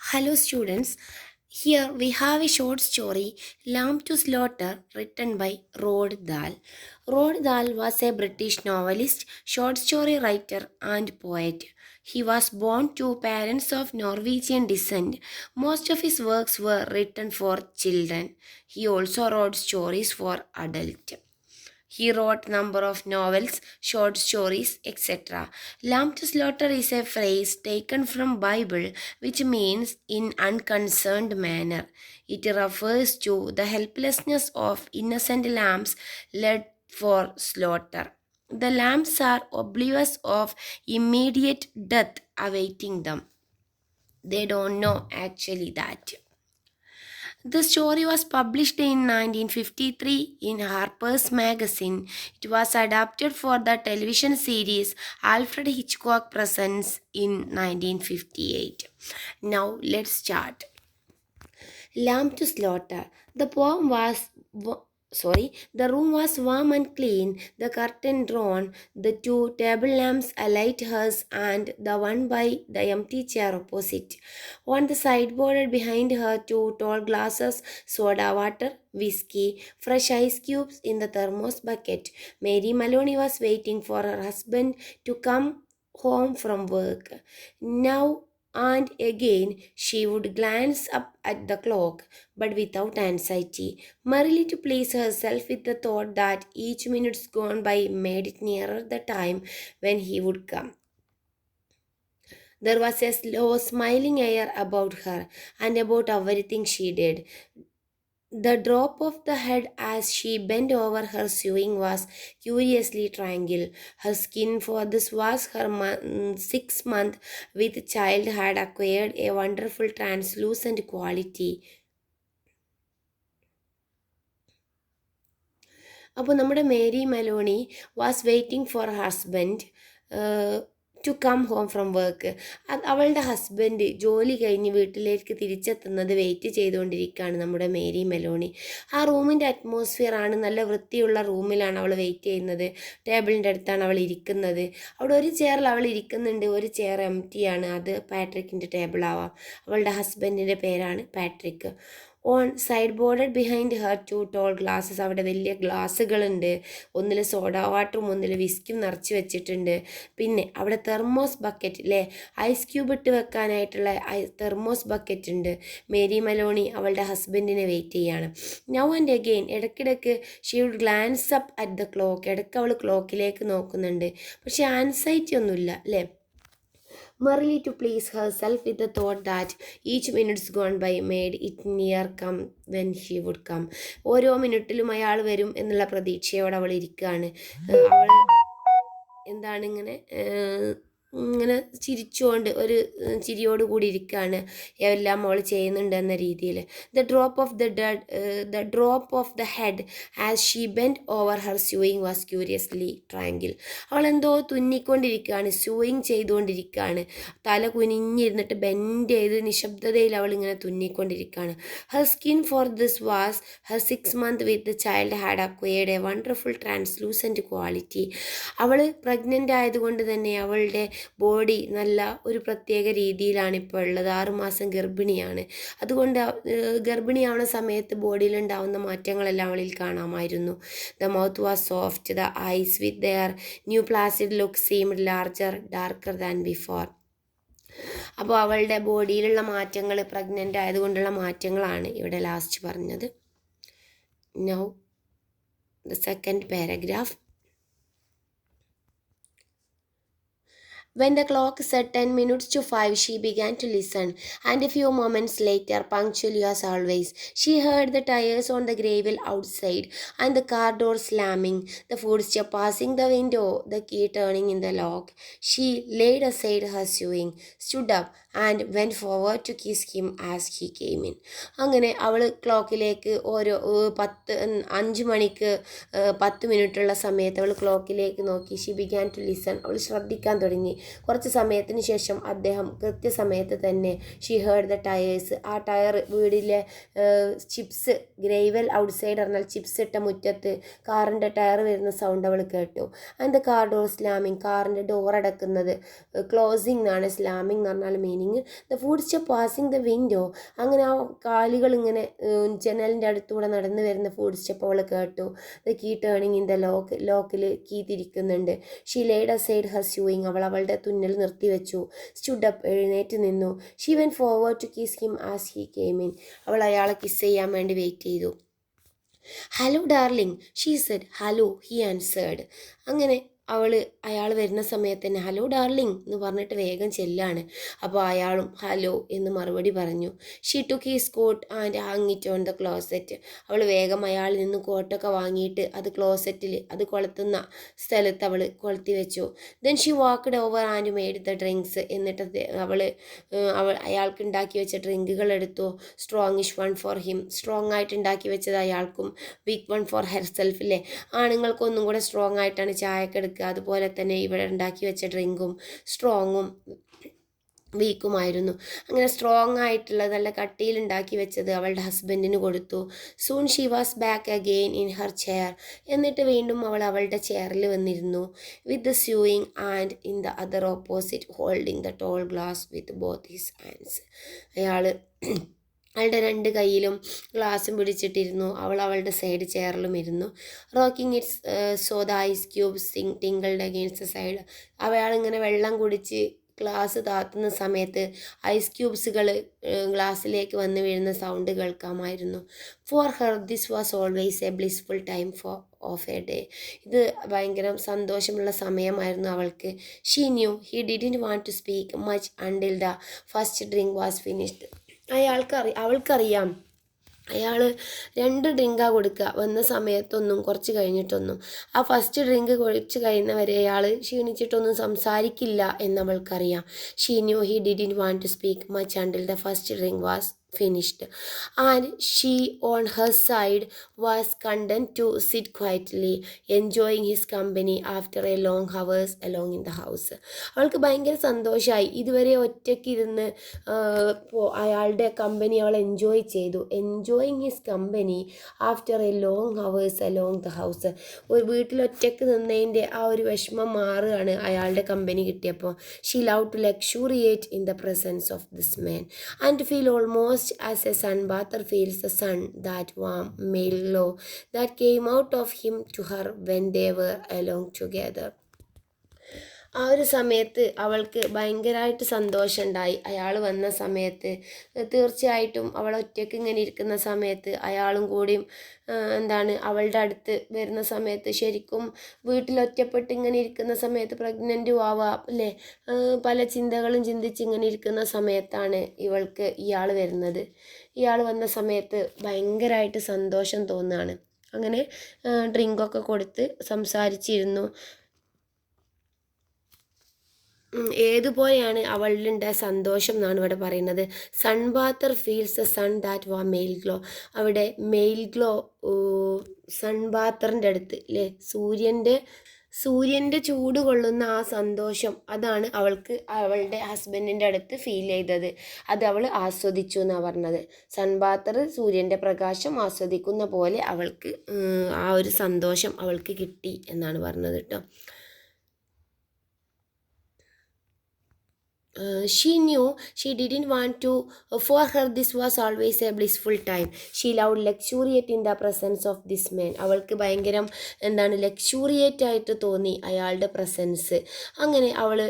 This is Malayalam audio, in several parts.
Hello, students. Here we have a short story, Lamb to Slaughter, written by Roald Dahl. Roald Dahl was a British novelist, short story writer, and poet. He was born to parents of Norwegian descent. Most of his works were written for children. He also wrote stories for adults. He wrote number of novels, short stories, etc. Lamb to slaughter is a phrase taken from Bible which means in unconcerned manner. It refers to the helplessness of innocent lambs led for slaughter. The lambs are oblivious of immediate death awaiting them. They don't know actually that. The story was published in 1953 in Harper's Magazine. It was adapted for the television series Alfred Hitchcock Presents in 1958. Now let's start. Lamb to slaughter. The poem was the room was warm and clean, the curtain drawn, the two table lamps alight hers and the one by the empty chair opposite. On the sideboard behind her, two tall glasses, soda water, whiskey, fresh ice cubes in the thermos bucket. Mary Maloney was waiting for her husband to come home from work. Now and again she would glance up at the clock, but without anxiety, merely to please herself with the thought that each minute gone by made it nearer the time when he would come. There was a slow, smiling air about her and about everything she did. The drop of the head as she bent over her sewing was curiously tranquil. Her skin, for this was her 6 month with child, had acquired a wonderful translucent quality. അപ്പോൾ നമ്മുടെ Mary Maloney was waiting for husband to come home from work. അവളുടെ ഹസ്ബൻഡ് ജോലി കഴിഞ്ഞ് വീട്ടിലേക്ക് തിരിച്ചെത്തുന്നത് വെയിറ്റ് ചെയ്തുകൊണ്ടിരിക്കുകയാണ് നമ്മുടെ മേരി മെലോണി. ആ റൂമിൻ്റെ അറ്റ്മോസ്ഫിയറാണ്, നല്ല വൃത്തിയുള്ള റൂമിലാണ് അവൾ വെയിറ്റ് ചെയ്യുന്നത്. ടേബിളിൻ്റെ അടുത്താണ് അവൾ ഇരിക്കുന്നത്. അവിടെ ഒരു ചെയറിൽ അവൾ ഇരിക്കുന്നുണ്ട്, ഒരു ചെയർ എംറ്റിയാണ്. അത് പാട്രിക്കിൻ്റെ ടേബിളാവാം. അവളുടെ ഹസ്ബൻഡിൻ്റെ പേരാണ് Patrick. On side boarded behind her two tall glasses. അവിടെ വലിയ ഗ്ലാസ്സുകളുണ്ട്. ഒന്നിൽ സോഡ വാട്ടറും ഒന്നിൽ വിസ്കും നിറച്ച് വെച്ചിട്ടുണ്ട്. പിന്നെ അവിടെ തെർമോസ് ബക്കറ്റ് അല്ലേ, ഐസ് ക്യൂബ് ഇട്ട് വെക്കാനായിട്ടുള്ള തെർമോസ് ബക്കറ്റ് ഉണ്ട്. മേരി മലോണി അവളുടെ ഹസ്ബൻഡിനെ വെയിറ്റ് ചെയ്യാണ്. നൗ ആൻഡ് അഗെയിൻ, ഇടയ്ക്കിടയ്ക്ക് she would glance up at the clock. ഇടയ്ക്ക് അവൾ ക്ലോക്കിലേക്ക് നോക്കുന്നുണ്ട്. പക്ഷെ ആൻസൈറ്റി ഒന്നുമില്ല അല്ലേ. merely to please herself with the thought that each minutes gone by made it near come when he would come. ഓരോ മിനിറ്റിലും അയാൾ വരും എന്നുള്ള പ്രതീക്ഷയോടെ അവൾ ഇരിക്കുകയാണ്. അവൾ എന്താണ് ഇങ്ങനെ ചിരിച്ചുകൊണ്ട് ഒരു ചിരിയോടുകൂടി ഇരിക്കുകയാണ്. എല്ലാം അവൾ ചെയ്യുന്നുണ്ട് എന്ന രീതിയിൽ. The drop of the head as she bend over Har sewing was curiously triangle. അവൾ എന്തോ തുന്നിക്കൊണ്ടിരിക്കുകയാണ്, സ്യൂയിങ് ചെയ്തുകൊണ്ടിരിക്കുകയാണ്. തല കുനിഞ്ഞിരുന്നിട്ട് ബെൻഡ് ചെയ്ത് നിശബ്ദതയിൽ അവൾ ഇങ്ങനെ തുന്നിക്കൊണ്ടിരിക്കുകയാണ്. Her skin for this was her 6 month with the child had acquired a wonderful translucent quality. അവൾ പ്രഗ്നൻ്റ് ആയതുകൊണ്ട് തന്നെ അവളുടെ ബോഡി നല്ല ഒരു പ്രത്യേക രീതിയിലാണ് ഇപ്പോൾ ഉള്ളത്. 6 മാസം ഗർഭിണിയാണ്. അതുകൊണ്ട് ഗർഭിണിയാവുന്ന സമയത്ത് ബോഡിയിലുണ്ടാവുന്ന മാറ്റങ്ങളെല്ലാം അവളിൽ കാണാമായിരുന്നു. The mouth was soft, the ice with their new Placid look seemed larger darker than before. അപ്പോൾ അവളുടെ ബോഡിയിലുള്ള മാറ്റങ്ങൾ, പ്രഗ്നൻ്റ് ആയതുകൊണ്ടുള്ള മാറ്റങ്ങളാണ് ഇവിടെ ലാസ്റ്റ് പറഞ്ഞത്. Now the second paragraph. When the clock said 10 minutes to 5, she began to listen, and a few moments later, punctually as always, she heard the tires on the gravel outside and the car door slamming, the footstep passing the window, the key turning in the lock. She laid aside her sewing, stood up, and went forward to kiss him as he came in. അങ്ങനെ അവൾ ക്ലോക്കിലേക്ക് 5 മണിക്ക് 10 മിനിറ്റുള്ള സമയത്ത് അവൾ ക്ലോക്കിലേക്ക് നോക്കി. She began to listen. അവൾ ശ്രദ്ധിക്കാൻ തുടങ്ങി. കുറച്ച് സമയത്തിന് ശേഷം അദ്ദേഹം കൃത്യസമയത്ത് തന്നെ ഷീ ഹേർഡ് ദ ടയേഴ്സ്, ആ ടയർ വീടിലെ ചിപ്സ് ഗ്രേവൽ ഔട്ട്സൈഡ് പറഞ്ഞാൽ ചിപ്സ് ഇട്ട മുറ്റത്ത് കാറിൻ്റെ ടയർ വരുന്ന സൗണ്ട് അവൾ കേട്ടു. And the car door slamming, കാറിൻ്റെ ഡോർ അടക്കുന്നത്, ക്ലോസിങ് എന്നാണ് സ്ലാമിങ് എന്ന് പറഞ്ഞാൽ meaning. The foot step passing the window, അങ്ങനെ ആ കാലുകൾ ഇങ്ങനെ ജനലിൻ്റെ അടുത്തൂടെ നടന്നു വരുന്ന ഫുഡ് സ്റ്റെപ്പ് അവൾ കേട്ടു. The key turning in the ലോക്കിൽ കീ തിരിക്കുന്നുണ്ട്. She laid aside her sewing, അവൾ അവളുടെ തുന്നൽ നിർത്തിവെച്ചു. സ്റ്റുഡ് അപ്പ്, എഴുന്നേറ്റ് നിന്നു. She went forward to kiss him as he came in, അവൾ അയാളെ കിസ് ചെയ്യാൻ വേണ്ടി വെയിറ്റ് ചെയ്തു. Hello darling she said. Hello he answered. അങ്ങനെ അയാൾ വരുന്ന സമയത്ത് തന്നെ ഹലോ ഡാർലിംഗ് എന്ന് പറഞ്ഞിട്ട് വേഗം ചെല്ലാണ്. അപ്പോൾ അയാളും ഹലോ എന്ന് മറുപടി പറഞ്ഞു. She took his coat and hang it on the closet, അവൾ വേഗം അയാളിൽ നിന്ന് കോട്ടൊക്കെ വാങ്ങിയിട്ട് അത് ക്ലോസറ്റിൽ, അത് കൊളുത്തുന്ന സ്ഥലത്ത് അവൾ കൊളുത്തി വെച്ചു. Then she walked over and made the drinks, എന്നിട്ട് അവൾ അയാൾക്ക് ഉണ്ടാക്കി വെച്ച ഡ്രിങ്കുകൾ എടുത്തു. സ്ട്രോങ്ങിഷ് വൺ ഫോർ ഹിം, സ്ട്രോങ് ആയിട്ട് ഉണ്ടാക്കി വെച്ചത് അയാൾക്കും, വീക്ക് വൺ ഫോർ ഹെർസെൽഫ്. അല്ലേ, ആണുങ്ങൾക്കൊന്നും കൂടെ സ്ട്രോങ് ആയിട്ടാണ് ചായക്ക് എടുക്കുക. അതുപോലെ തന്നെ ഇവിടെ ഉണ്ടാക്കി വെച്ച ഡ്രിങ്കും സ്ട്രോങ്ങും വീക്കുമായിരുന്നു. അങ്ങനെ സ്ട്രോങ് ആയിട്ടുള്ള നല്ല കട്ടിയിൽ ഉണ്ടാക്കി വെച്ചത് അവളുടെ ഹസ്ബൻഡിന് കൊടുത്തു. Soon she was back again in her chair, എന്നിട്ട് വീണ്ടും അവൾ അവളുടെ ചെയറിൽ വന്നിരുന്നു. With the sewing and in the other opposite holding the toll glass with both his hands, അവളുടെ രണ്ട് കൈയിലും ഗ്ലാസും പിടിച്ചിട്ടിരുന്നു. അവൾ അവളുടെ സൈഡ് ചെയറിലും ഇരുന്നു. Rocking its so the ice cubes tinkled against the side, അയാളിങ്ങനെ വെള്ളം കുടിച്ച് ഗ്ലാസ് താത്തുന്ന സമയത്ത് ഐസ് ക്യൂബ്സുകൾ ഗ്ലാസ്സിലേക്ക് വന്ന് വീഴുന്ന സൗണ്ട് കേൾക്കാമായിരുന്നു. For her this was always a blissful time of a day, ഇത് ഭയങ്കര സന്തോഷമുള്ള സമയമായിരുന്നു അവൾക്ക്. She knew he didn't want to speak much until the first drink was finished, അവൾക്കറിയാം അയാൾ 2 ഡ്രിങ്കാണ് കൊടുക്കുക, വന്ന സമയത്തൊന്നും കുറച്ച് കഴിഞ്ഞിട്ടൊന്നും. ആ ഫസ്റ്റ് ഡ്രിങ്ക് കുടിച്ച് കഴിയുന്നവരെ അയാൾ ക്ഷീണിച്ചിട്ടൊന്നും സംസാരിക്കില്ല എന്നവൾക്കറിയാം. She knew he didn't want to speak much until the first drink was finished, and she on her side was content to sit quietly enjoying his company after a long hours alone in the house. അവൾക്ക് ഭയങ്കര സന്തോഷമായി. ഇതുവരെ ഒറ്റയ്ക്കിരുന്ന് അയാളുടെ കമ്പനി അവൾ എൻജോയ് ചെയ്തു. Enjoying his company after A long hours along the house, ഒരു വീട്ടിൽ ഒറ്റയ്ക്ക് നിന്നതിൻ്റെ ആ ഒരു വിഷമം മാറുകയാണ് അയാളുടെ കമ്പനി കിട്ടിയപ്പോൾ. She love to luxuriate in the presence of this man and feel almost as a sunbather feels the sun, that warm male glow that came out of him to her when they were alone together. ആ ഒരു സമയത്ത് അവൾക്ക് ഭയങ്കരമായിട്ട് സന്തോഷമുണ്ടായി അയാൾ വന്ന സമയത്ത്. തീർച്ചയായിട്ടും അവൾ ഒറ്റയ്ക്ക് ഇങ്ങനെ ഇരിക്കുന്ന സമയത്ത് അയാളും കൂടിയും അവളുടെ അടുത്ത് വരുന്ന സമയത്ത്, ശരിക്കും വീട്ടിൽ ഒറ്റപ്പെട്ട് ഇങ്ങനെ ഇരിക്കുന്ന സമയത്ത് പ്രഗ്നൻറ്റും ആവാം അല്ലേ, പല ചിന്തകളും ചിന്തിച്ച് ഇങ്ങനെ ഇരിക്കുന്ന സമയത്താണ് ഇവൾക്ക് ഇയാൾ വരുന്നത്. ഇയാൾ വന്ന സമയത്ത് ഭയങ്കരമായിട്ട് സന്തോഷം തോന്നുകയാണ്. അങ്ങനെ ഡ്രിങ്കൊക്കെ കൊടുത്ത് സംസാരിച്ചിരുന്നു. ഏതുപോലെയാണ് അവളിലുണ്ടായ സന്തോഷം എന്നാണ് ഇവിടെ പറയുന്നത്. സൺബാത്തർ ഫീൽസ് ദ സൺ ദാറ്റ് വാ മെയിൽ ഗ്ലോ, അവിടെ മെയിൽ ഗ്ലോ സൺബാത്തറിൻ്റെ അടുത്ത് അല്ലേ, സൂര്യൻ്റെ ചൂട് കൊള്ളുന്ന ആ സന്തോഷം, അതാണ് അവൾക്ക് അവളുടെ ഹസ്ബൻഡിൻ്റെ അടുത്ത് ഫീൽ ചെയ്തത്. അത് അവൾ ആസ്വദിച്ചു എന്നാണ് പറഞ്ഞത്. സൺബാത്തർ സൂര്യൻ്റെ പ്രകാശം ആസ്വദിക്കുന്ന പോലെ അവൾക്ക് ആ ഒരു സന്തോഷം അവൾക്ക് കിട്ടി എന്നാണ് പറഞ്ഞത് കേട്ടോ. She knew she didn't want to, for her this was always a blissful time. She loved luxuriate in the presence of this man. അവൾക്ക് ഭയങ്കരം ലക്ഷൂറിയേറ്റ് ആയിട്ട് തോന്നി അയാളുടെ പ്രസൻസ്. അങ്ങനെ അവൾ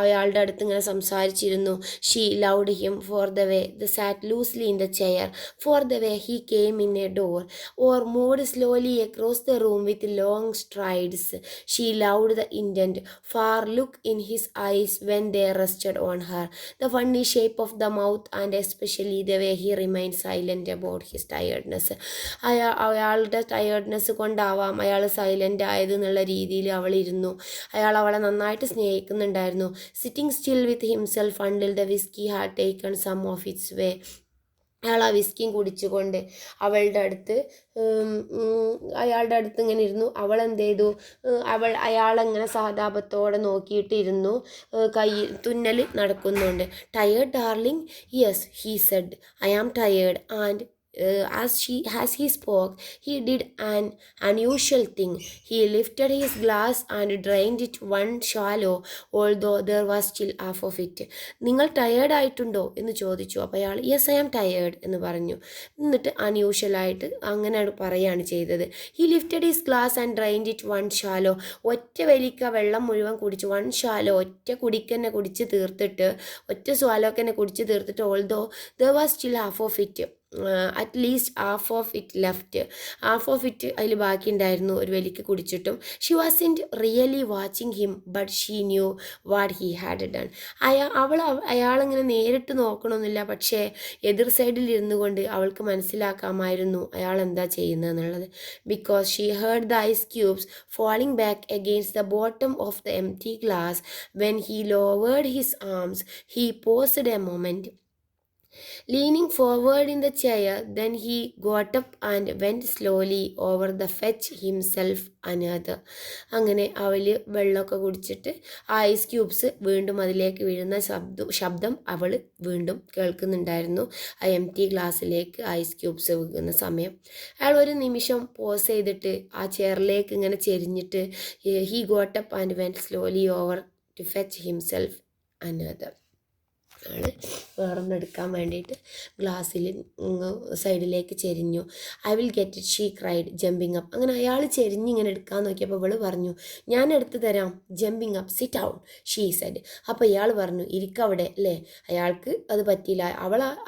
അയാളുടെ അടുത്ത് ഇങ്ങനെ സംസാരിച്ചിരുന്നു. She loved him for the way they sat loosely in the chair, for the way he came in a door or moved slowly across the room with long strides. She loved the intent, far look in his eyes when they rested on her, the funny shape of the mouth, and especially the way he remained silent about his tiredness. അയാളുടെ ടയേർഡ്നെസ് കൊണ്ടാവാം അയാൾ സൈലൻ്റ് ആയത് എന്നുള്ള രീതിയിൽ അവൾ ഇരുന്നു. അയാൾ അവളെ നന്നായിട്ട് സ്നേഹിക്കുന്നുണ്ടായിരുന്നു. Sitting still with himself until the whisky had taken some of its way. അയാൾ ആ വിസ്കിയും കുടിച്ചുകൊണ്ട് അവളുടെ അടുത്ത് അയാളുടെ അടുത്ത് ഇങ്ങനെ ഇരുന്നു. അവൾ എന്ത് ചെയ്തു, അയാളെങ്ങനെ സഹതാപത്തോടെ നോക്കിയിട്ടിരുന്നു. കൈ തുന്നൽ നടക്കുന്നുണ്ട്. Tired darling? Yes, he said, I am tired. And as he spoke, he did an unusual thing. He lifted his glass and drained it one shallow, although there was still half of it. നിങ്ങൾ ടയേർഡ് ആയിട്ടുണ്ടോ എന്ന് ചോദിച്ചു. അപ്പോൾ അയാൾ യെസ് ഐ ആം ടയേർഡ് എന്ന് പറഞ്ഞു. എന്നിട്ട് അൺയൂഷ്വലായിട്ട് അങ്ങനെ പറയാണ് ചെയ്തത്. He lifted his glass and drained it one shallow. ഒറ്റ വലിക്ക വെള്ളം മുഴുവൻ കുടിച്ചു. വൺ ഷാലോ, ഒറ്റ കുടിക്കന്നെ കുടിച്ച് തീർത്തിട്ട്, ഒറ്റ സ്വാലോക്കന്നെ കുടിച്ച് തീർത്തിട്ട്, although there was still half of it, at least half of it അതിൽ ബാക്കി ഉണ്ടായിരുന്നു ഒരു വലിക്ക് കുടിച്ചിട്ടും. She wasn't really watching him, but she knew what he had done. അയാളിങ്ങനെ നേരിട്ട് നോക്കണമെന്നില്ല, പക്ഷേ എതിർ സൈഡിൽ ഇരുന്നു കൊണ്ട് അവൾക്ക് മനസ്സിലാക്കാമായിരുന്നു അയാൾ എന്താ ചെയ്യുന്നത് എന്നുള്ളത്. Because she heard the ice cubes falling back against the bottom of the empty glass. When he lowered his arms, he paused a moment, leaning forward in the chair. Then he got up and went slowly over the fetch himself another. അങ്ങനെ അവൾ വെള്ളമൊക്കെ കുടിച്ചിട്ട് ഐസ് ക്യൂബ്സ് വീണ്ടും അതിലേക്ക് വീഴുന്ന ശബ്ദം അവൾ വീണ്ടും കേൾക്കുന്നുണ്ടായിരുന്നു. ആ എം ടി ഗ്ലാസ്സിലേക്ക് ഐസ് ക്യൂബ്സ് വീഴുന്ന സമയം അയാൾ ഒരു നിമിഷം പോസ് ചെയ്തിട്ട് ആ ചെയറിലേക്ക് ഇങ്ങനെ ചെരിഞ്ഞിട്ട് he got up and went slowly over to fetch himself another. ആണ് വേറൊന്ന് എടുക്കാൻ വേണ്ടിയിട്ട് ഗ്ലാസ്സിൽ സൈഡിലേക്ക് ചെരിഞ്ഞു. I will get it, she cried jumping up. അങ്ങനെ അയാൾ ചെരിഞ്ഞിങ്ങനെ എടുക്കാൻ നോക്കിയപ്പോൾ ഇവൾ പറഞ്ഞു ഞാൻ എടുത്തു തരാം. Jumping up, sit out, she said. അപ്പോൾ ഇയാൾ പറഞ്ഞു ഇരിക്കവിടെ അല്ലേ. അയാൾക്ക് അത് പറ്റിയില്ല.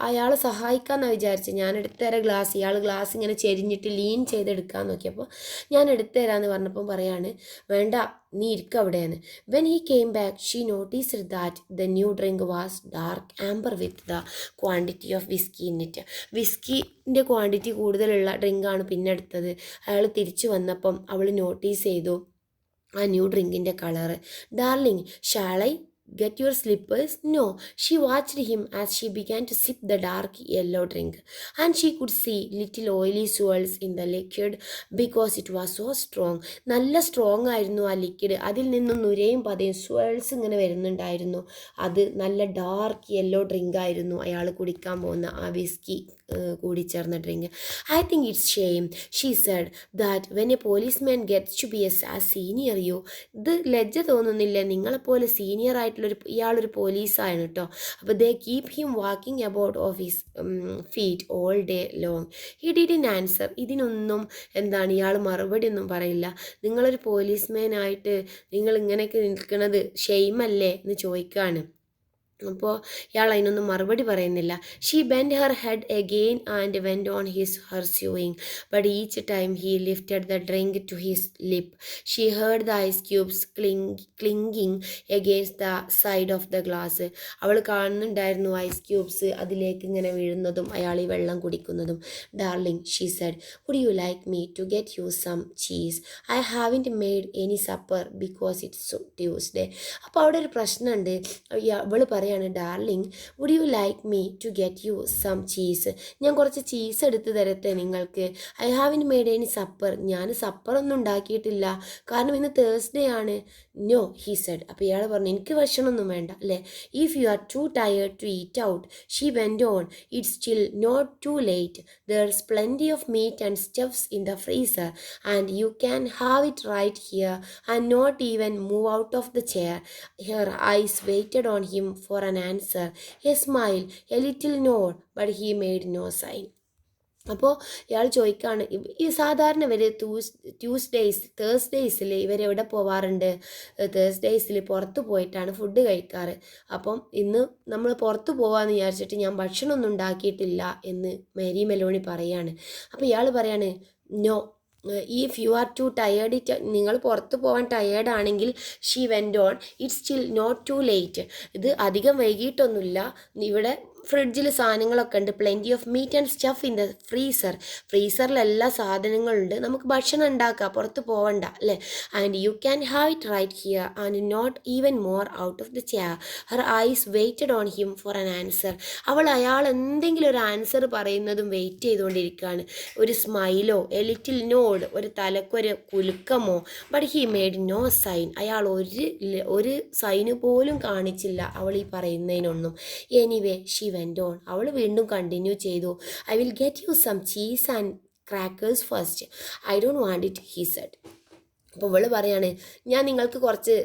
അയാളെ സഹായിക്കാമെന്നാണ് വിചാരിച്ചത്. ഞാൻ എടുത്തു തരാം ഗ്ലാസ്. ഇയാൾ ഗ്ലാസ് ഇങ്ങനെ ചെരിഞ്ഞിട്ട് ലീൻ ചെയ്തെടുക്കാൻ നോക്കിയപ്പോൾ ഞാൻ എടുത്തു തരാമെന്ന് പറഞ്ഞപ്പം പറയാണ് വേണ്ട, നീ ഇരിക്ക അവിടെയാണ്. When he came back she noticed that the new drink was dark amber with the quantity of whisky in it. വിസ്കിൻ്റെ ക്വാണ്ടിറ്റി കൂടുതലുള്ള ഡ്രിങ്കാണ് പിന്നെ എടുത്തത്. അയാൾ തിരിച്ചു വന്നപ്പം അവൾ നോട്ടീസ് ചെയ്തു ആ ന്യൂ ഡ്രിങ്കിൻ്റെ കളറ്. Darling, shall I get your slippers? No. She watched him as she began to sip the dark yellow drink, and she could see little oily swirls in the liquid because it was so strong. നല്ല സ്ട്രോങ് ആയിരുന്നു ആ ലിക്വിഡ്. അതിൽ നിന്നും നുരയും പതയും swirls ഇങ്ങനെ വരുന്നുണ്ടായിരുന്നു. അത് നല്ല ഡാർക്ക് യെല്ലോ ഡ്രിങ്ക് ആയിരുന്നു അയാൾ കുടിക്കാൻ പോകുന്ന ആ വിസ്കി കൂടി ചേർന്ന drink. I think it's shame, she said, that when a policeman gets to be a senior you. ഇത് ലജ്ജ തോന്നുന്നില്ല, നിങ്ങളെപ്പോലെ സീനിയർ ആയിട്ടുള്ളൊരു ഇയാളൊരു പോലീസാണ് കേട്ടോ. അപ്പോൾ ദേ keep him walking about of his feet all day long. He didn't answer. ഇതിനൊന്നും ഇയാൾ മറുപടി ഒന്നും പറയില്ല. നിങ്ങളൊരു പോലീസ്മാനായിട്ട് നിങ്ങൾ ഇങ്ങനെയൊക്കെ നിൽക്കുന്നത് ഷെയിമല്ലേ എന്ന് ചോദിക്കുകയാണ്. അപ്പോൾ ഇയാൾ അതിനൊന്നും മറുപടി പറയുന്നില്ല. She bend her head again and went on her sewing, but each time he lifted the drink to his lip she heard the ice cubes clinking against the side of the glass. അവൾ കാണുന്നുണ്ടായിരുന്നു ഐസ് ക്യൂബ്സ് അതിലേക്ക് ഇങ്ങനെ വീഴുന്നതും അയാൾ ഈ വെള്ളം കുടിക്കുന്നതും. Darling, she said, would you like me to get you some cheese? I haven't made any supper because it's Tuesday. അപ്പോൾ അവിടെ ഒരു പ്രശ്നമുണ്ട്. അവൾ പറയാം, darling, would you like me to get you some cheese? ഞാൻ കുറച്ച് ചീസ് എടുത്ത് തരട്ടെ നിങ്ങൾക്ക്? I haven't made any supper. ഞാൻ സപ്പറൊന്നും ഉണ്ടാക്കിയിട്ടില്ല, കാരണം ഇന്ന് തേഴ്സ്ഡേ ആണ്. No, he said. അപ്പോൾ ഇയാൾ പറഞ്ഞു എനിക്ക് ഭക്ഷണമൊന്നും വേണ്ട അല്ലേ. If you are too tired to eat out, she went on, it's still not too late. There's plenty of meat and stuffs in the freezer and you can have it right here and not even move out of the chair. Her eyes waited on him for an answer, a smile, a little nod, but he made no sign. അപ്പോൾ ഇയാൾ ചോദിക്കുകയാണ്, ഈ സാധാരണ ഇവർ തേഴ്സ്ഡേയ്സിൽ ഇവരെവിടെ പോവാറുണ്ട്? തേഴ്സ്ഡേയ്സിൽ പുറത്ത് പോയിട്ടാണ് ഫുഡ് കഴിക്കാറ്. അപ്പം ഇന്ന് നമ്മൾ പുറത്ത് പോകാമെന്ന് വിചാരിച്ചിട്ട് ഞാൻ ഭക്ഷണമൊന്നും ഉണ്ടാക്കിയിട്ടില്ല എന്ന് മേരി മെലോണി പറയാണ്. അപ്പോൾ ഇയാൾ പറയാണ് no, if you are too tired, നിങ്ങൾ പുറത്ത് പോകാൻ ടയേർഡാണെങ്കിൽ, she went on, it's still not too late. ഇത് അധികം വൈകിട്ടൊന്നുമില്ല, ഇവിടെ ഫ്രിഡ്ജിൽ സാധനങ്ങളൊക്കെ ഉണ്ട്, plenty of meat and stuff in the freezer. ഫ്രീസറിൽ എല്ലാ സാധനങ്ങളുണ്ട്, നമുക്ക് ഭക്ഷണം ഉണ്ടാക്കാം, പുറത്ത് പോവണ്ട അല്ലേ. And you can have it right here and not even more out of the chair. Her eyes waited on him for an answer. അവൾ അയാൾ എന്തെങ്കിലും ഒരു ആൻസർ പറയുന്നതും വെയിറ്റ് ചെയ്തുകൊണ്ടിരിക്കുകയാണ്. ഒരു സ്മൈലോ എ ലിറ്റിൽ നോഡ്, ഒരു തലക്കൊരു കുലുക്കമോ. But he made no sign. അയാൾ ഒരു സൈന് പോലും കാണിച്ചില്ല അവൾ ഈ പറയുന്നതിനൊന്നും. Anyway she went on. അവൾ വീണ്ടും കണ്ടിന്യൂ ചെയ്തു. I will get you some cheese and crackers first. I don't want it, he said. അപ്പോൾ ഇവള് പറയാണ്, ഞാൻ നിങ്ങൾക്ക് കുറച്ച്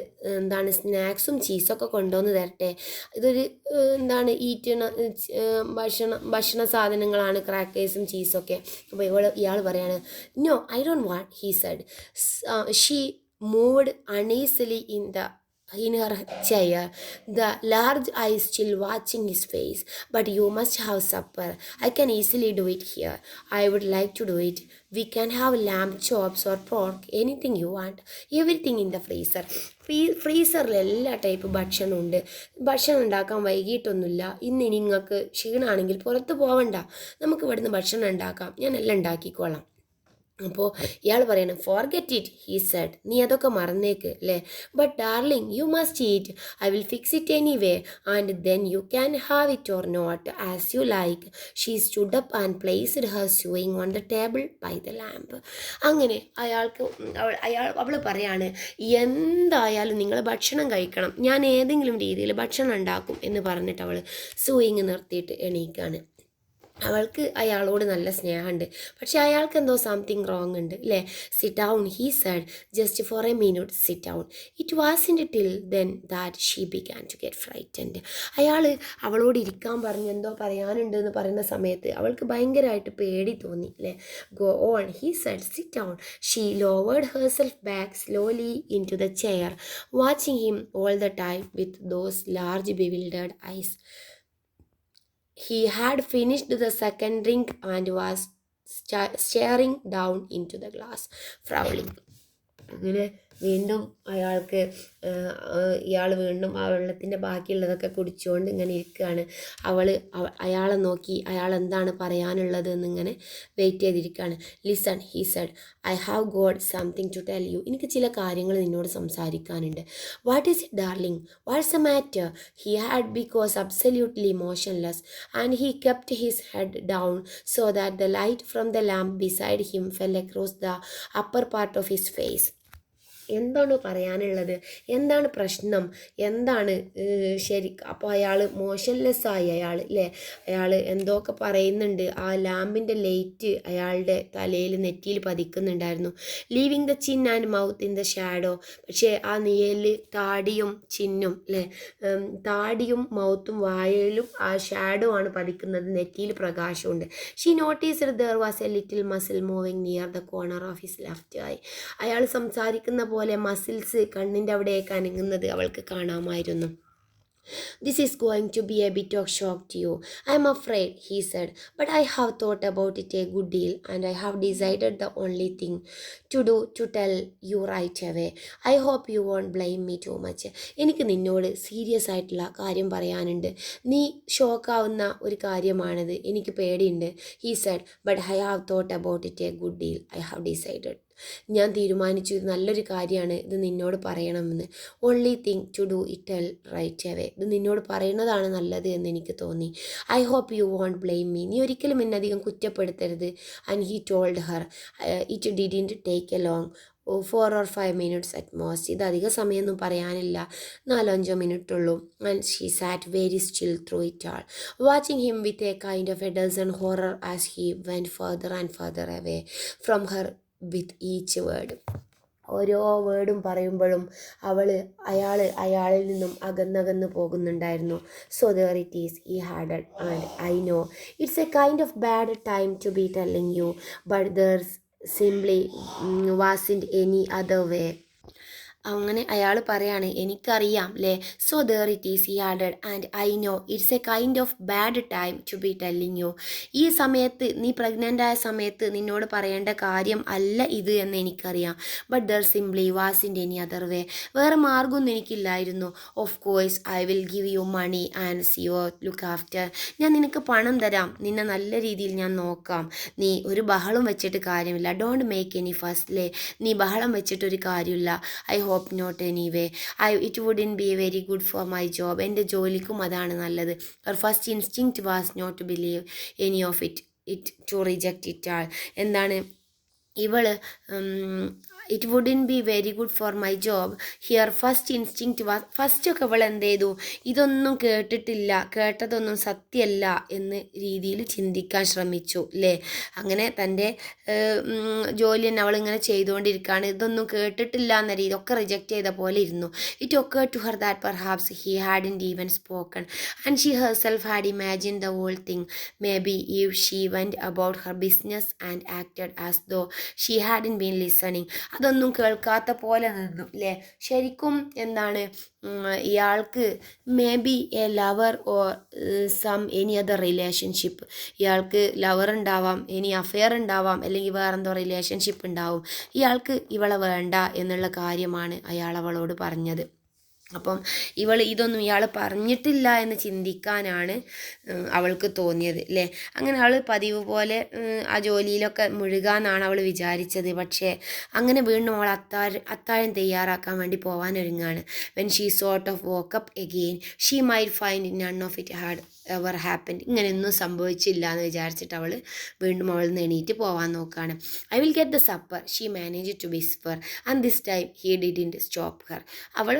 സ്നാക്സും ചീസൊക്കെ കൊണ്ടുവന്ന് തരട്ടെ. ഇതൊരു ഭക്ഷണ സാധനങ്ങളാണ് ക്രാക്കേഴ്സും ചീസൊക്കെ. അപ്പോൾ ഇയാൾ പറയാണ്, no I don't want, he said. She moved uneasily in her chair, the large eyes still watching his face. But you must have supper. I can easily do it here. I would like to do it. We can have lamb chops or pork, anything you want. Everything in the freezer. ഫ്രീസറിൽ എല്ലാ ടൈപ്പ് ഭക്ഷണമുണ്ട്. ഭക്ഷണം ഉണ്ടാക്കാൻ വൈകിട്ടൊന്നുമില്ല. ഇന്ന് നിങ്ങൾക്ക് ക്ഷീണമാണെങ്കിൽ പുറത്ത് പോവണ്ട, നമുക്ക് ഇവിടുന്ന് ഭക്ഷണം ഉണ്ടാക്കാം, ഞാൻ എല്ലാം ഉണ്ടാക്കിക്കോളാം. അപ്പോൾ ഇയാൾ പറയണം, ഫോർഗെറ്റ് ഇറ്റ്, ഹീ സെഡ്. നീ അതൊക്കെ മറന്നേക്ക് അല്ലേ. But darling you must eat. I will fix it anyway and then you can have it or not as you like. She stood up and placed her sewing on the table by the lamp. അങ്ങനെ അവൾ പറയാണ്, എന്തായാലും നിങ്ങൾ ഭക്ഷണം കഴിക്കണം, ഞാൻ ഏതെങ്കിലും രീതിയിൽ ഭക്ഷണം ഉണ്ടാക്കും എന്ന് പറഞ്ഞിട്ട് അവൾ സൂയിങ് നിർത്തിയിട്ട് എണീക്കാണ്. അവൾക്ക് അയാളോട് നല്ല സ്നേഹമുണ്ട്, പക്ഷെ അയാൾക്ക് എന്തോ സംതിങ് റോങ് ഉണ്ട് അല്ലേ. Sit down, he said, just for a minute sit down. It wasn't till then that she began to get frightened. അയാൾ അവളോട് ഇരിക്കാൻ പറഞ്ഞ് എന്തോ പറയാനുണ്ട് എന്ന് പറയുന്ന സമയത്ത് അവൾക്ക് ഭയങ്കരമായിട്ട് പേടി തോന്നി അല്ലേ. Go on, he said, sit down. She lowered herself back slowly into the chair, watching him all the time with those large bewildered eyes. He had finished the second drink and was staring down into the glass, frowning. അങ്ങനെ വീണ്ടും ഇയാൾ വീണ്ടും ആ വെള്ളത്തിൻ്റെ ബാക്കിയുള്ളതൊക്കെ കുടിച്ചുകൊണ്ട് ഇങ്ങനെ ഇരിക്കുകയാണ്. അയാളെ നോക്കി അയാൾ എന്താണ് പറയാനുള്ളത് എന്നിങ്ങനെ വെയിറ്റ് ചെയ്തിരിക്കുകയാണ്. Listen, he said, I have got something to tell you. എനിക്ക് ചില കാര്യങ്ങൾ നിന്നോട് സംസാരിക്കാനുണ്ട്. What is it darling, what's a matter? He had because absolutely motionless and he kept his head down so that the light from the lamp beside him fell across the upper part of his face. എന്താണ് പറയാനുള്ളത്, എന്താണ് പ്രശ്നം, എന്താണ് ശരി? അപ്പോൾ അയാൾ മോഷൻലെസ്സായി അല്ലേ. അയാൾ എന്തൊക്കെ പറയുന്നുണ്ട്. ആ ലാമ്പിൻ്റെ ലൈറ്റ് അയാളുടെ തലയിൽ നെറ്റിയിൽ പതിക്കുന്നുണ്ടായിരുന്നു. Leaving the chin and mouth in the shadow. പക്ഷേ ആ നിഴലിൽ താടിയും ചിന്നും അല്ലേ, താടിയും മൗത്തും വായയിലും ആ ഷാഡോ ആണ് പതിക്കുന്നത്, നെറ്റിയിൽ പ്രകാശമുണ്ട്. She noticed there was a little muscle moving near the corner of his left eye. അയാൾ സംസാരിക്കുന്ന പോലെ മസിൽസ് കണ്ണിൻ്റെ അവിടേക്ക് അനങ്ങുന്നത് അവൾക്ക് കാണാമായിരുന്നു. This is going to be a bit of shock to you, I am afraid, he said, but I have thought about it a good deal and I have decided the only thing to do to tell you right away. I hope you won't blame me too much. എനിക്ക് നിന്നോട് സീരിയസ് ആയിട്ടുള്ള കാര്യം പറയാനുണ്ട്. നീ ഷോക്കാവുന്ന ഒരു കാര്യമാണിത്, എനിക്ക് പേടിയുണ്ട്. He said, but I have thought about it a good deal. I have decided. ഞാൻ തീരുമാനിച്ചു, ഇത് നല്ലൊരു കാര്യമാണ്, ഇത് നിന്നോട് പറയണമെന്ന്. Only thing to do it tell right away. ഇത് നിന്നോട് പറയുന്നതാണ് നല്ലത് എന്ന് എനിക്ക് തോന്നി. I hope you won't blame me. നീ ഒരിക്കലും എന്നെ അധികം കുറ്റപ്പെടുത്തരുത്. And he told her it didn't take a long 4 or 5 minutes at most. ഇത് അധിക സമയമൊന്നും പറയാനില്ല, 4-5 മിനിറ്റ് ഉള്ളൂ. And she sat very still through it all, watching him with a kind of a dozen horror as he went further and further away from her with each word. ഓരോ വേർഡും പറയുമ്പോഴും അയാളിൽ നിന്നും അകന്നകന്ന് പോകുന്നുണ്ടായിരുന്നു. So there it is, he had and I know it's a kind of bad time to be telling you, but there simply wasn't any other way. അങ്ങനെ അയാൾ പറയാണ്, എനിക്കറിയാം അല്ലേ. So there it is he added, and I know it's a kind of bad time to be telling you. ഈ സമയത്ത്, നീ പ്രഗ്നൻ്റ് ആയ സമയത്ത് നിന്നോട് പറയേണ്ട കാര്യം അല്ല ഇത് എന്ന് എനിക്കറിയാം. But there simply was in any other way. വേറെ മാർഗമൊന്നും എനിക്കില്ലായിരുന്നു. Of course I will give you money and see you look after. ഞാൻ നിനക്ക് പണം തരാം, നിന്നെ നല്ല രീതിയിൽ ഞാൻ നോക്കാം. നീ ഒരു ബഹളം വെച്ചിട്ട് കാര്യമില്ല. Don't make any fuss. നീ ബഹളം വെച്ചിട്ടൊരു കാര്യമില്ല. I hope not anyway. It wouldn't be very good for my job. എൻ്റെ ജോലിക്കും അതാണ് നല്ലത്. Her first instinct was not to believe any of to reject it all. എന്താണ് ഇവള് it wouldn't be very good for my job. Her first instinct was. ഫസ്റ്റൊക്കെ ഇവൾ എന്ത് ചെയ്തു, ഇതൊന്നും കേട്ടിട്ടില്ല, കേട്ടതൊന്നും സത്യമല്ല എന്ന് രീതിയിൽ ചിന്തിക്കാൻ ശ്രമിച്ചു അല്ലേ. അങ്ങനെ തൻ്റെ ജോലി തന്നെ അവളിങ്ങനെ ചെയ്തുകൊണ്ടിരിക്കുകയാണ്. ഇതൊന്നും കേട്ടിട്ടില്ല എന്ന രീതി ഒക്കെ റിജക്റ്റ് ചെയ്ത പോലെ ഇരുന്നു. It occurred to her that perhaps he hadn't even spoken and she herself had imagined the whole thing. Maybe if she went about her business and acted as though she hadn't been listening. അതൊന്നും കേൾക്കാത്ത പോലെ നിന്നു അല്ലേ. ശരിക്കും എന്താണ് ഇയാൾക്ക് may be a lover or any other relationship. ഇയാൾക്ക് ലവർ ഉണ്ടാവാം, ഇനി അഫെയർ ഉണ്ടാവാം, അല്ലെങ്കിൽ വേറെന്തോ റിലേഷൻഷിപ്പ് ഉണ്ടാവും. ഇയാൾക്ക് ഇവളെ വേണ്ട എന്നുള്ള കാര്യമാണ് അയാൾ അവളോട് പറഞ്ഞത്. അപ്പം ഇതൊന്നും ഇയാൾ പറഞ്ഞിട്ടില്ല എന്ന് ചിന്തിക്കാനാണ് അവൾക്ക് തോന്നിയത് അല്ലേ. അങ്ങനെ അവൾ പതിവ് പോലെ ആ ജോലിയിലൊക്കെ മുഴുകാന്നാണ് അവൾ വിചാരിച്ചത്. പക്ഷേ അങ്ങനെ വീണ്ടും അവൾ അത്താഴം തയ്യാറാക്കാൻ വേണ്ടി പോകാനൊരുങ്ങാണ്. When she sort of woke up again she might find none of it had ever happened. ഇങ്ങനെയൊന്നും സംഭവിച്ചില്ല എന്ന് വിചാരിച്ചിട്ട് അവൾ വീണ്ടും അവൾ നിന്ന് എണീറ്റ് പോകാൻ നോക്കുകയാണ്. I will get the supper she manage to whisper and this time he didn't stop her. അവൾ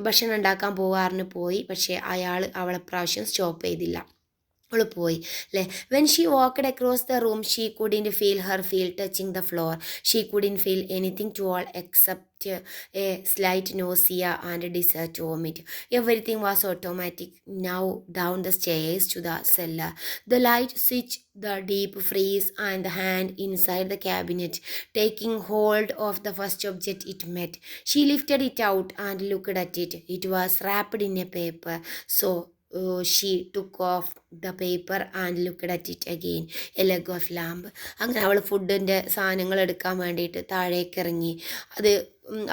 ഭക്ഷണം ഉണ്ടാക്കാൻ പോകാറിന് പോയി, പക്ഷേ അയാൾ അവളെ പ്രാവശ്യം സ്റ്റോപ്പ് ചെയ്തില്ല. അവൾ പോയി അല്ലേ. When she walked across the room she couldn't feel her touching the floor. She couldn't feel anything to all except a slight nausea and a desire to vomit. Everything was automatic now down the stairs to the cellar. The light switch, the deep freeze, and the hand inside the cabinet taking hold of the first object it met. She lifted it out and looked at it. It was wrapped in a paper. So she took off the paper and looked at it again. A leg of lamb. അങ്ങനെ അവൾ ഫുഡിൻ്റെ സാധനങ്ങൾ എടുക്കാൻ വേണ്ടിയിട്ട് താഴേക്ക് ഇറങ്ങി. അത്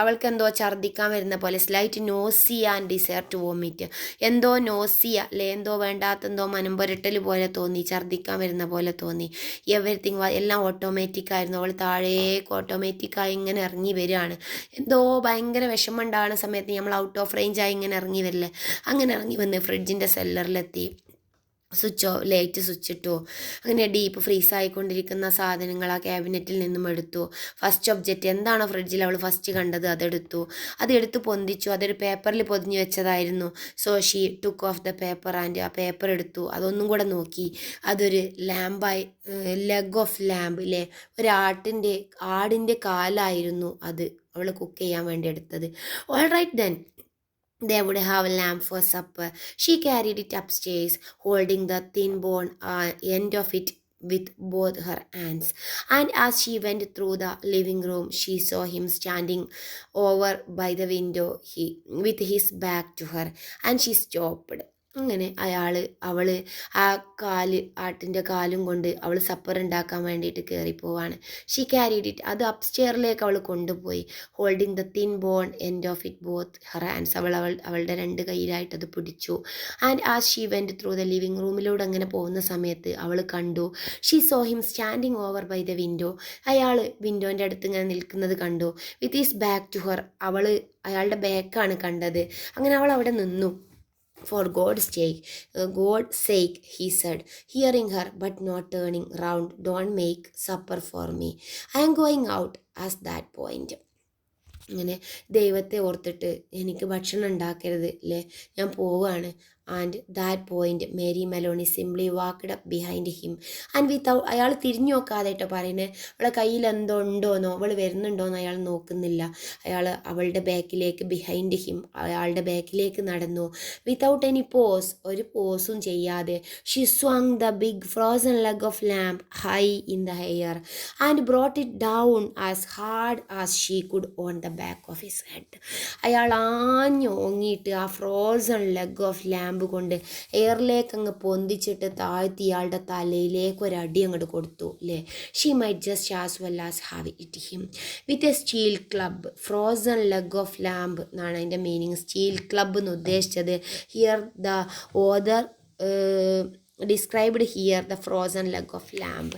അവൾക്ക് എന്തോ ഛർദ്ദിക്കാൻ വരുന്ന പോലെ, slight nausea and desire to vomit. എന്തോ നോസിയ അല്ലേ, എന്തോ വേണ്ടാത്തെന്തോ മനംപുരട്ടൽ പോലെ തോന്നി, ഛർദ്ദിക്കാൻ വരുന്ന പോലെ തോന്നി. എവരിത്തിങ് എല്ലാം ഓട്ടോമാറ്റിക്കായിരുന്നു. അവൾ താഴേക്ക് ഓട്ടോമാറ്റിക്കായി ഇങ്ങനെ ഇറങ്ങി വരികയാണ്. എന്തോ ഭയങ്കര വിഷമം ഉണ്ടാകുന്ന സമയത്ത് നമ്മൾ ഔട്ട് ഓഫ് റേഞ്ചായി ഇങ്ങനെ ഇറങ്ങി വരില്ലേ, അങ്ങനെ ഇറങ്ങി വന്ന് ഫ്രിഡ്ജിൻ്റെ സെല്ലറിലെത്തി. ലൈറ്റ് സ്വിച്ച് ഇട്ടു. അങ്ങനെ ഡീപ്പ് ഫ്രീസ് ആയിക്കൊണ്ടിരിക്കുന്ന സാധനങ്ങൾ ആ ക്യാബിനറ്റിൽ നിന്നും എടുത്തു. ഫസ്റ്റ് ഒബ്ജക്റ്റ് എന്താണോ ഫ്രിഡ്ജിൽ അവൾ ഫസ്റ്റ് കണ്ടത് അതെടുത്ത് പൊന്തിച്ചു. അതൊരു പേപ്പറിൽ പൊതിഞ്ഞു വെച്ചതായിരുന്നു. So she took off the paper and ആ പേപ്പർ എടുത്തു. അതൊന്നും കൂടെ നോക്കി. അതൊരു ലാമ്പായി, ലെഗ് ഓഫ് ലാമ്പ് അല്ലേ, ആടിൻ്റെ കാലായിരുന്നു അത് അവൾ കുക്ക് ചെയ്യാൻ വേണ്ടി എടുത്തത്. All right then, they would have a lamb for supper. She carried it upstairs, holding the thin bone end of it with both her hands. And as she went through the living room, she saw him standing over by the window, with his back to her, and she stopped. അങ്ങനെ അവൾ ആ ആട്ടിൻ്റെ കാലും കൊണ്ട് അവൾ സപ്പർ ഉണ്ടാക്കാൻ വേണ്ടിയിട്ട് കയറിപ്പോവാണ്. She carried it. അത് അപ്സ്റ്റെയറിലേക്ക് അവൾ കൊണ്ടുപോയി. Holding the thin bone end of it both her hands. അവളുടെ രണ്ട് കയ്യിലായിട്ട് അത് പിടിച്ചു. And as she went through the living റൂമിലൂടെ അങ്ങനെ പോകുന്ന സമയത്ത് അവൾ കണ്ടു. She saw him standing over by the window. അയാൾ വിൻഡോൻ്റെ അടുത്ത് ഇങ്ങനെ നിൽക്കുന്നത് കണ്ടു. With his back to her. അയാളുടെ ബാക്കാണ് കണ്ടത്. അങ്ങനെ അവൾ അവിടെ നിന്നു. For God's sake, he said, hearing her but not turning round, don't make supper for me. I am going out at that point. അങ്ങനെ ദൈവത്തെ ഓർത്തിട്ട് എനിക്ക് ഭക്ഷണം ഉണ്ടാക്കരുത് അല്ലേ, ഞാൻ പോവുകയാണ്. And that point Mary Meloni simply walked up behind him and without, അയാൾ തിരിഞ്ഞു നോക്കാതെ കേട്ടോ പറയുന്നത്, അവളെ കയ്യിൽ എന്തോ ഉണ്ടോയെന്നോ അവൾ വരുന്നുണ്ടോയെന്നോ അയാൾ നോക്കുന്നില്ല. അയാൾ അവളുടെ ബാക്കിലേക്ക്, ബിഹൈൻഡ് ഹിം, അയാളുടെ ബാക്കിലേക്ക് നടന്നു. വിത്തൗട്ട് എനി പോസ്, ഒരു പോസും ചെയ്യാതെ. She swung the big frozen leg of lamb high in the air and brought it down as hard as she could on the back of his head. അയാൾ ആഞ്ഞോങ്ങിയിട്ട് ആ ഫ്രോസൺ ലെഗ് ഓഫ് ലാമ്പ് കൊണ്ട് എയറിലേക്ക് അങ്ങ് പൊന്തിച്ചിട്ട് താഴ്ത്തി ഇയാളുടെ തലയിലേക്ക് ഒരടി അങ്ങോട്ട് കൊടുത്തു അല്ലേ. She might just as well as have hit him with a steel club. Frozen leg of lamb എന്നാണ് അതിൻ്റെ മീനിങ്. സ്റ്റീൽ ക്ലബ് എന്ന് ഉദ്ദേശിച്ചത് here the author described here the frozen leg of lamb.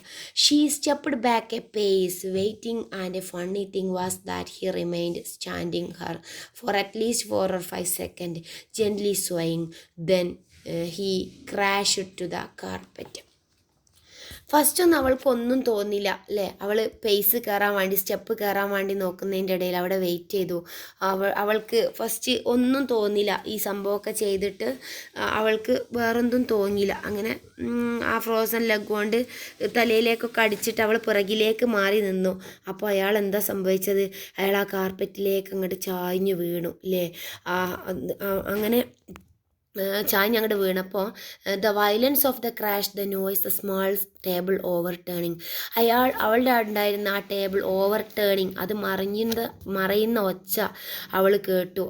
She stepped back a pace, waiting, and a funny thing was that he remained standing her for at least 4 or 5 seconds, gently swaying. Then he crashed to the carpet. ഫസ്റ്റൊന്നും അവൾക്കൊന്നും തോന്നില്ല അല്ലേ. അവൾ പേസ് കയറാൻ വേണ്ടി, സ്റ്റെപ്പ് കയറാൻ വേണ്ടി നോക്കുന്നതിൻ്റെ ഇടയിൽ അവിടെ വെയിറ്റ് ചെയ്തു. അവൾക്ക് ഫസ്റ്റ് ഒന്നും തോന്നില്ല. ഈ സംഭവമൊക്കെ ചെയ്തിട്ട് അവൾക്ക് വേറൊന്നും തോന്നിയില്ല. അങ്ങനെ ആ ഫ്രോസൺ ലെഗ് കൊണ്ട് തലയിലേക്കൊക്കെ അടിച്ചിട്ട് അവൾ പിറകിലേക്ക് മാറി നിന്നു. അപ്പോൾ അയാൾ എന്താ സംഭവിച്ചത്? അയാൾ ആ കാർപ്പറ്റിലേക്ക് അങ്ങോട്ട് ചായ്ഞ്ഞു വീണു അല്ലേ. അങ്ങനെ ചാഞ്ഞ് അങ്ങോട്ട് വീണപ്പോൾ the violence of the crash, the noise, the small table over turning. അവളുടെ ഉണ്ടായിരുന്ന ആ ടേബിൾ ഓവർ ടേണിങ്, അത് മറയുന്ന ഒച്ച അവൾ കേട്ടു.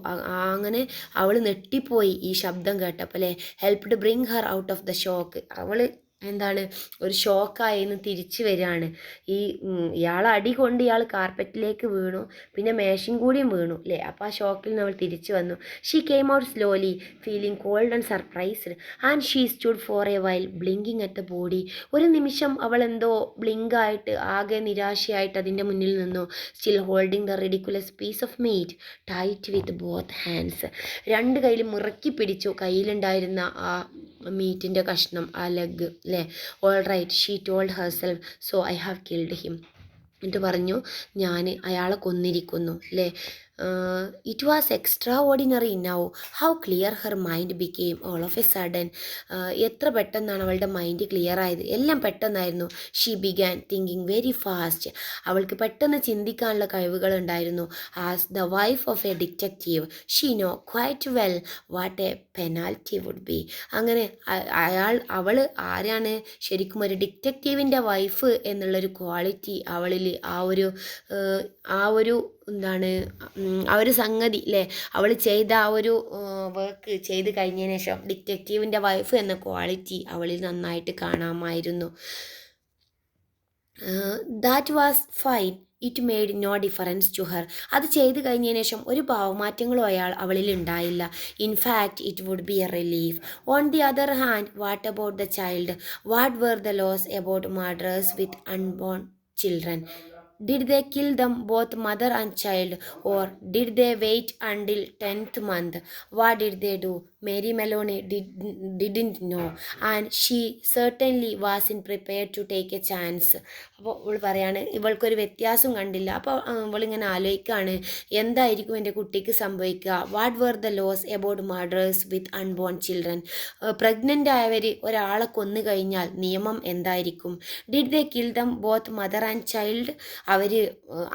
അങ്ങനെ അവൾ നെട്ടിപ്പോയി ഈ ശബ്ദം കേട്ടപ്പോൾ അല്ലേ. Helped bring Har out of the shock. അവൾ എന്താണ്, ഒരു ഷോക്കായിന്ന് തിരിച്ചു വരികയാണ്. ഇയാളെ അടി കൊണ്ട് ഇയാൾ കാർപ്പറ്റിലേക്ക് വീണു, പിന്നെ മേശയും കൂടിയും വീണു അല്ലേ. അപ്പോൾ ആ ഷോക്കിൽ നിന്ന് അവൾ തിരിച്ചു വന്നു. She came out slowly, feeling cold and surprised, and she stood for a while blinking at the body. ഒരു നിമിഷം അവൾ എന്തോ ബ്ലിങ്കായിട്ട്, ആകെ നിരാശയായിട്ട് അതിൻ്റെ മുന്നിൽ നിന്നു. Still holding the ridiculous piece of meat tight with both hands. രണ്ട് കയ്യിലും മുറുക്കി പിടിച്ചു കയ്യിലുണ്ടായിരുന്ന ആ മീറ്റിൻ്റെ കഷ്ണം, ആ ലെഗ് അല്ലേ. All right, she told herself, so I have killed him. എന്നിട്ട് പറഞ്ഞു, ഞാൻ അയാളെ കൊന്നിരിക്കുന്നു അല്ലേ. It was extraordinary now how clear her mind became all of a sudden. എത്ര പെട്ടെന്നാണ് അവളുടെ മൈൻഡ് ക്ലിയർ ആയത്. എല്ലാം പെട്ടെന്നായിരുന്നു. She began thinking very fast. അവൾക്ക് പെട്ടെന്ന് ചിന്തിക്കാനുള്ള കഴിവുകളുണ്ടായിരുന്നു. As the wife of a detective she know quite well what a penalty would be. അങ്ങനെ അവൾ ആരാണ്? ശരിക്കും ഒരു ഡിറ്റക്റ്റീവിൻ്റെ വൈഫ് എന്നുള്ളൊരു ക്വാളിറ്റി അവളിൽ, ആ ഒരു എന്താണ്, ആ ഒരു സംഗതി അല്ലേ, അവൾ ചെയ്ത ആ ഒരു വർക്ക് ചെയ്ത് കഴിഞ്ഞതിന് ശേഷം ഡിറ്റക്റ്റീവിൻ്റെ വൈഫ് എന്ന ക്വാളിറ്റി അവളിൽ നന്നായിട്ട് കാണാമായിരുന്നു. That was fine, it made no difference to her. അത് ചെയ്ത് കഴിഞ്ഞതിന് ശേഷം ഒരു ഭാവമാറ്റങ്ങളും അവളിൽ ഉണ്ടായില്ല. In fact it would be a relief. On the other hand, what about the child? What were the laws about murders with unborn children? Did they kill them, both mother and child, or did they wait until 10th month? What did they do? Mary Maloney didn't know, and she certainly wasn't prepared to take a chance. അപ്പോൾ ഇവൾ പറയാണ്, ഇവൾക്കൊരു വ്യത്യാസം കണ്ടില്ല. അപ്പോൾ ഇവളിങ്ങനെ ആലോചിക്കുകയാണ്, എന്തായിരിക്കും എൻ്റെ കുട്ടിക്ക് സംഭവിക്കുക. What were the laws about murders with unborn children? Pregnant ആയവർ ഒരാളെ കൊന്നു കഴിഞ്ഞാൽ നിയമം എന്തായിരിക്കും? Did they kill them both mother and child? അവർ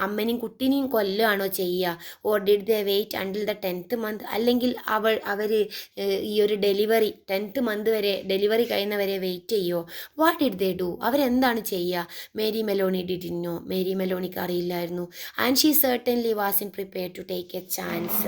അമ്മനെയും കുട്ടീനെയും കൊല്ലുകയാണോ ചെയ്യുക? Or did they wait until the 10th month? അല്ലെങ്കിൽ അവർ ഈ ഒരു ഡെലിവറി 10th month വരെ, ഡെലിവറി കഴിയുന്നവരെ വെയിറ്റ് ചെയ്യുമോ? What did they do? അവരെന്താണ് ചെയ്യുക? Mary Maloney didn't know. Mary മെലോണിക്ക് അറിയില്ലായിരുന്നു. And she certainly was in prepared to take a chance.